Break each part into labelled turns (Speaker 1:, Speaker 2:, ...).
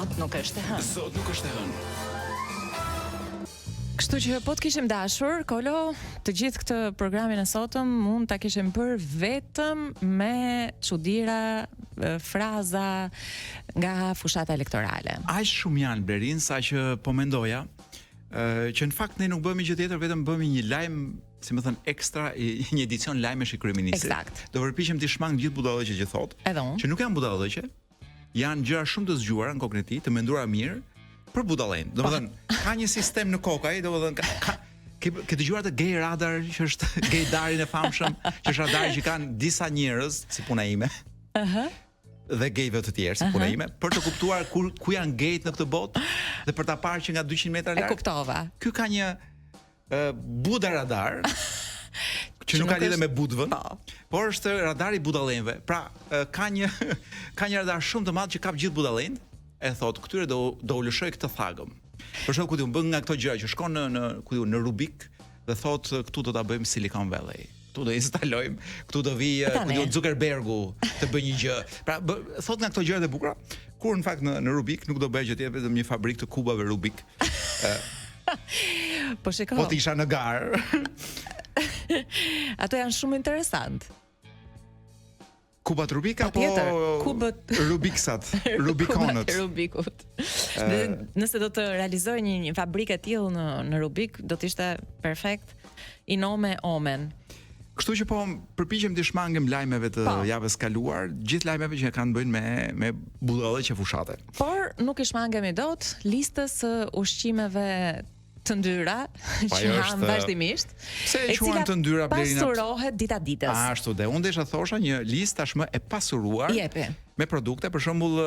Speaker 1: Sot nuk është e hënë.
Speaker 2: Sot nuk është e hënë.
Speaker 1: Kështu që po të kishim dashur, Kolo, të gjithë këtë programin e sotëm mund ta kishim bërë vetëm me çudira, fraza nga fushata elektorale.
Speaker 2: Aq shumë janë Blerin sa që po mendoja që në fakt ne nuk bëmi gjë tjetër, vetëm bëmi një lajm, si më thën, ekstra, një edicion lajmesh i kryeministit.
Speaker 1: Eksakt.
Speaker 2: Do përpiqem të shmang gjithë budallëqe që thot,
Speaker 1: Edhe unë.
Speaker 2: që nuk janë budallëqe, janë gjëra shumë të zgjuara në kokën e tij, të menduara mirë për budallën. Domethënë, ka një sistem në kokë ai, domethënë ke dëgjuar të Gay Radar, që është Gay Darin e famshëm, që është radari që kanë disa njerëz, si puna ime. Dhe gayve të tjerë, si puna ime, për të kuptuar ku janë gayt në këtë botë dhe për ta parë që nga 200 metra larg.
Speaker 1: E kuptova.
Speaker 2: Ky ka një Buda radar që nuk ka lidhje me budvën, por është radari budallenëve. Pra, ka një radar shumë të madh që kap gjithë budallenët, e thot, këtyre do u lëshoj këtë thagëm. Për shkak ku ti bën nga këto gjëra që shkon në Rubik dhe thot, këtu do ta bëjmë Silicon Valley. Këtu do instalojmë, këtu do vi Zuckerbergu të bëjë një gjë. Pra, thot nga këto gjërat e bukura, kur në fakt në Rubik nuk do bëjë gjë tjetër vetëm një fabrikë të kubave Rubik.
Speaker 1: Po shiko.
Speaker 2: Po të isha në garë.
Speaker 1: Ato janë shumë interesant.
Speaker 2: Kubat Rubik apo
Speaker 1: kubët
Speaker 2: Rubiksat, Rubikonët.
Speaker 1: Rubikut. Dhe nëse do të realizoj një fabrikë e tillë në Rubik, do të ishte perfekt in nome omen.
Speaker 2: Kështu që po përpiqem të shmangem lajmeve të javës kaluar, gjithë lajmeve që kanë bëjnë me budallëqe fushatë.
Speaker 1: Por nuk i shmangemi dot listës së ushqimeve të ndyra që ham vazhdimisht.
Speaker 2: Se e quhen të ndyra Blerina?
Speaker 1: Pasurohet dita ditës.
Speaker 2: Ashtu, dhe unë desha thosha një listë tashmë e pasuruar me produkte, për shembull,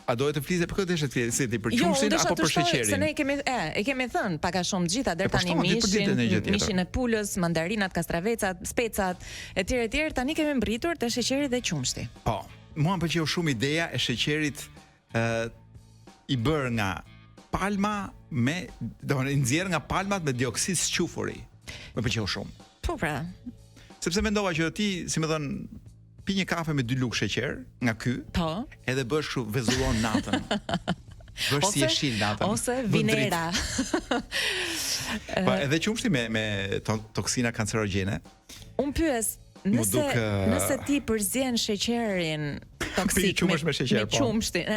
Speaker 2: a dohet të flisë për këtë deshet flisë për qumshtin apo për sheqerin?
Speaker 1: Se ne kemi thënë pak a shumë gjitha deri tani mishin e pulës, mandarinat, kastravecat, specat, etj. Tani kemi mbritur te sheqeri dhe qumshti.
Speaker 2: Po, mua më pëlqeu shumë ideja e sheqerit i bërë nga palma i nxjerr nga palmat me dioksid squfuri. Më pëlqeu shumë.
Speaker 1: Po pra.
Speaker 2: Sepse mendova që ti, si më thon, pi një kafe me 2 lugë sheqer nga ky.
Speaker 1: Po.
Speaker 2: Edhe bësh kështu vezullon natën. Bësh si jeshil natën.
Speaker 1: Ose vinera.
Speaker 2: Po, edhe qumshti me toksina kancerogjene.
Speaker 1: Un pyes, nëse ti përzien sheqerin toksik me qumshtin,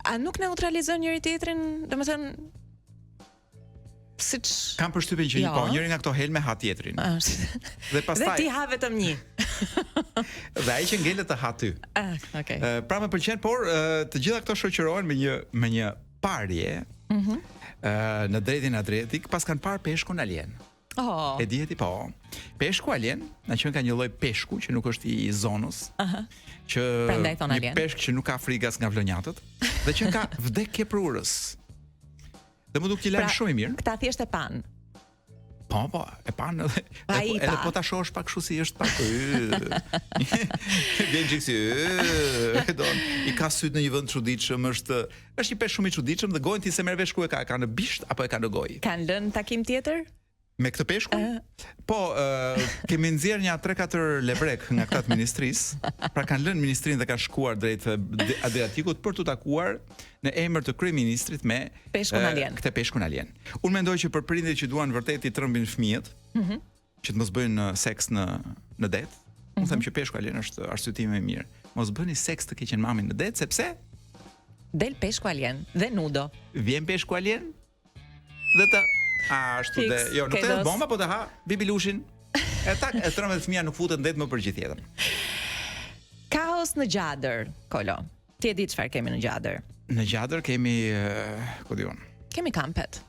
Speaker 1: a nuk neutralizon njëri tjetrin, domethënë siç
Speaker 2: kam përshtypjen që njëri nga këto helme ha tjetrin. Dhe pastaj
Speaker 1: ti ha vetëm një.
Speaker 2: Dhe ai që ngelet të ha ty.
Speaker 1: Okay.
Speaker 2: Pra më pëlqen, por të gjitha këto shoqërohen me një parje në drejtin Adriatik, pas kanë parë peshkun alien. E dieti po. Peshku alien, na qen ka një lloj peshku që nuk është i zonës. Që një peshk që nuk ka frigas nga vlonjatët dhe që ka vdekje për urës. Dhe më duk t'i lajm shumë i mirë.
Speaker 1: Këta thjesht e pan.
Speaker 2: Po, e pan edhe po ta shohësh pak kështu si është pak. Vjen gjiksi. I ka syt në një vend çuditshëm, është një peshk shumë i çuditshëm dhe gojën ti se merr vesh ku e ka në bisht apo e ka në gojë.
Speaker 1: Kan lënë takim tjetër?
Speaker 2: Me këtë peshku? Po, kemi nxjerr një 3-4 lebrek nga këta të ministrisë. Pra kanë lënë ministrinë dhe kanë shkuar drejt Adriatikut për të takuar në emër të kryeministrit me
Speaker 1: peshkun alien.
Speaker 2: Këtë peshkun alien. Unë mendoj që për prindërit që duan vërtet i trëmbin fëmijët, që të mos bëjnë seks në det, unë them që peshku alien është arsyetimi më i mirë. Mos bëni seks të keqen mamin në det, sepse
Speaker 1: del peshku alien dhe nudo.
Speaker 2: Vjen peshku alien dhe të ashtu dhe jo, nuk të bomba, po të ha bibilushin. E trëmbet fëmia nuk futet në det më për gjithë jetën.
Speaker 1: Kaos në Gjadër, Kolo. Ti e di çfarë kemi në Gjadër?
Speaker 2: Në Gjadër kemi ku diun.
Speaker 1: Kemi kampet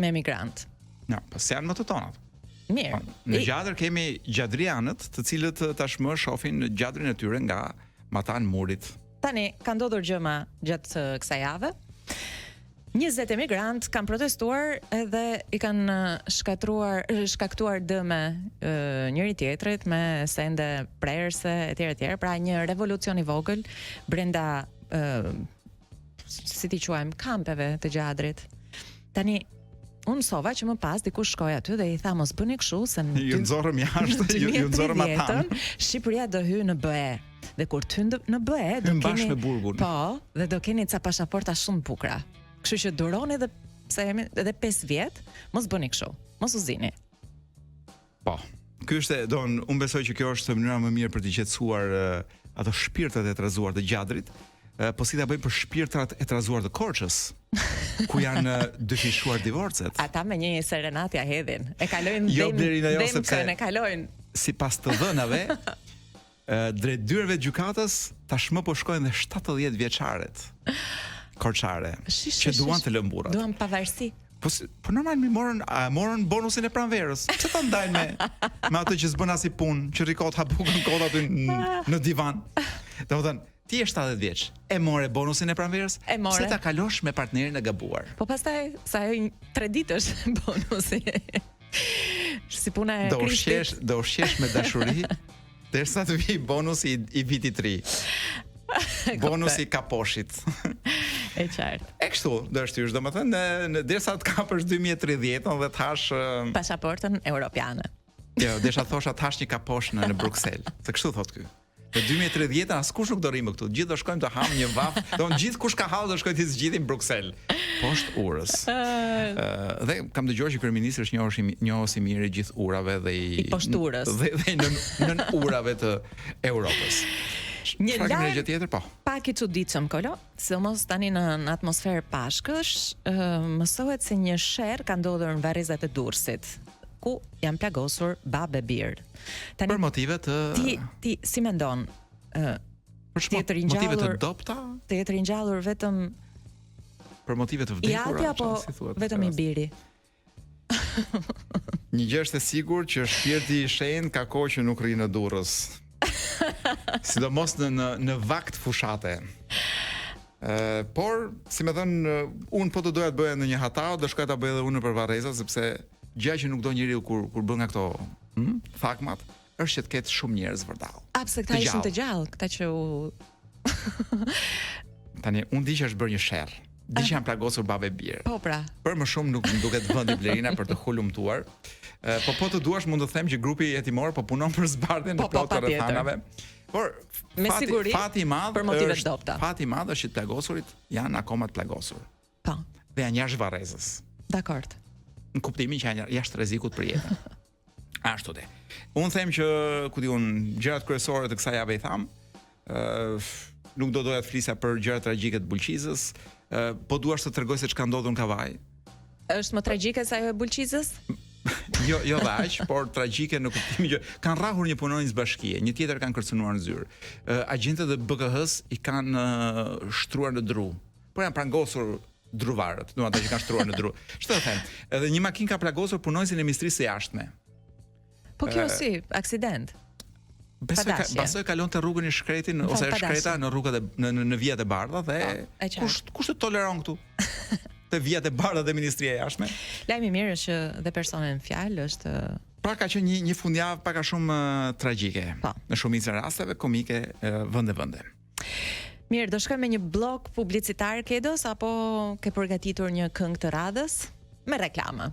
Speaker 1: me emigrant.
Speaker 2: Jo, po janë më të tonat.
Speaker 1: Mirë.
Speaker 2: Në Gjadër kemi gjadrianët, të cilët tashmë shohin gjadrin e tyre nga Matan Murit.
Speaker 1: Tani ka ndodhur gjëma gjatë kësaj jave. 20 emigrant kanë protestuar edhe i kanë shkaktuar dëme njëri tjetrit me sende prerëse etj. Pra një revolucion i vogël brenda si ti quajmë kampeve të Gjadrit. Tani unë mësova që më pas dikush shkoi aty dhe I tha mos bëni kështu se
Speaker 2: ju nxorrëm jashtë, ju nxorrëm atan.
Speaker 1: Shqipëria do hyjë në BE. Dhe kur të hynë në BE, do keni
Speaker 2: bashkë me burgun.
Speaker 1: Po, dhe do keni ca pasaporta shumë bukura. Kështu që duroni edhe pse jemi edhe 5 vjet, mos bëni kështu. Mos u zini.
Speaker 2: Po. Ky është unë besoj që kjo është mënyra më mirë për të qetësuar ato shpirtat e trazuar të gjadrit. Po si ta bëjmë për shpirtrat e trazuar të Korçës, ku janë dëshishuar divorcet.
Speaker 1: Ata me një serenat ja hedhin. E kalojnë
Speaker 2: sepse
Speaker 1: e kalojnë.
Speaker 2: Sipas të dhënave, drejt dyreve të gjykatës tashmë po shkojnë dhe 70 vjeçaret korçare që duan të lënë burrat.
Speaker 1: Duan pavarësi.
Speaker 2: Po normal morën bonusin e pranverës. Pse ta ndajnë me atë që s'bën as i punë, që rikot hapukën kod aty në divan. Domethënë, ti je 70 vjeç, e more bonusin e pranverës, pse ta kalosh me partnerin e gabuar?
Speaker 1: Po pastaj sa 3 ditësh bonusi. Si puna e Krishtit.
Speaker 2: Do ushqesh me dashuri derisa të vi bonusi I vitit 3. Bonusi kaposhit.
Speaker 1: E qartë.
Speaker 2: E kështu, do shtysh, domethënë në derisa të kapësh 2030 dhe të hash
Speaker 1: pasaportën europiane.
Speaker 2: Jo, desha thosha të hash një kaposh në Bruksel. Se kështu thot ky. Në 2030 askush nuk do rrimë këtu. Gjithë do shkojmë të hamë një vaf. Domethënë gjithë kush ka hall do shkojë të zgjidhin në Bruksel. Poshtë urës. Dhe kam dëgjuar që kryeministri është njohës I mirë I gjithë urave dhe I
Speaker 1: poshturës.
Speaker 2: Dhe nën urave të Europës.
Speaker 1: Një lajm
Speaker 2: tjetër po.
Speaker 1: Pak I çuditshëm Kolo, sidomos tani në atmosferë pashkësh, mësohet se një sherr ka ndodhur në varrezat e Durrësit, ku janë plagosur babë bir.
Speaker 2: Tani për motive të
Speaker 1: ti si mendon?
Speaker 2: Për motive të dobta?
Speaker 1: Të jetë ringjallur vetëm
Speaker 2: për motive të vdekura,
Speaker 1: apo vetëm I biri?
Speaker 2: Një gjë është e sigurt që shpirti I shenjtë ka kohë që nuk rri në Durrës. Sidomos në vakt fushate. Por, si më thon, unë po të doja të bëja në një hatao, do shkoj ta bëj edhe unë për Varreza, sepse gjëja që nuk do njeriu kur bën nga këto thakmat, është që të ketë shumë njerëz vërdall.
Speaker 1: Pse këta ishin të gjallë, këta që u
Speaker 2: Tani, unë di që është bërë një sherr. Di që janë plagosur babë bir.
Speaker 1: Po pra.
Speaker 2: Për më shumë nuk më duket vendi Blerina për të hulumtuar. Po të duash mund të them që grupi jetimor po punon për zbardhjen e plotë rrethanave. Por
Speaker 1: me siguri
Speaker 2: fati I madh
Speaker 1: për motive të dobta.
Speaker 2: Fati I madh është që të plagosurit janë akoma të plagosur.
Speaker 1: Po.
Speaker 2: Dhe janë jashtë Varrezës.
Speaker 1: Dakor.
Speaker 2: Në kuptimin që janë jashtë rrezikut për jetën. Ashtu dhe. Unë them që ku diun gjërat kryesore të kësaj jave I tham, nuk do doja të flisja për gjërat tragjike të Bulqizës, po duash të tregoj se çka ndodhur në Kavaj.
Speaker 1: Është më tragjike se ajo e Bulqizës?
Speaker 2: Jo aq, por tragjike në kuptimin që kanë rrahur një punonjës bashkie, një tjetër kanë kërcënuar në zyrë. Agjentët e BKH-s I kanë shtruar në dru. Por janë prangosur druvarët, do ata që kanë shtruar në dru. Ç'të them? Edhe një makinë ka plagosur punonjësin e Ministrisë së Jashtme.
Speaker 1: Po kjo si aksident.
Speaker 2: Besoj kalon të rrugën I Shkretin ose Shkreta në rrugat në vijat e bardha dhe kush të toleron këtu? Të vijat e bardha dhe Ministria e Jashtme.
Speaker 1: Lajmi mirë është që dhe personi në fjalë është
Speaker 2: pra ka qenë një fundjavë pak a shumë tragjike. Në shumicën e rasteve komike vende.
Speaker 1: Mirë, do shkojmë me një blok publicitar Kedos apo ke përgatitur një këngë të radhës me reklamë?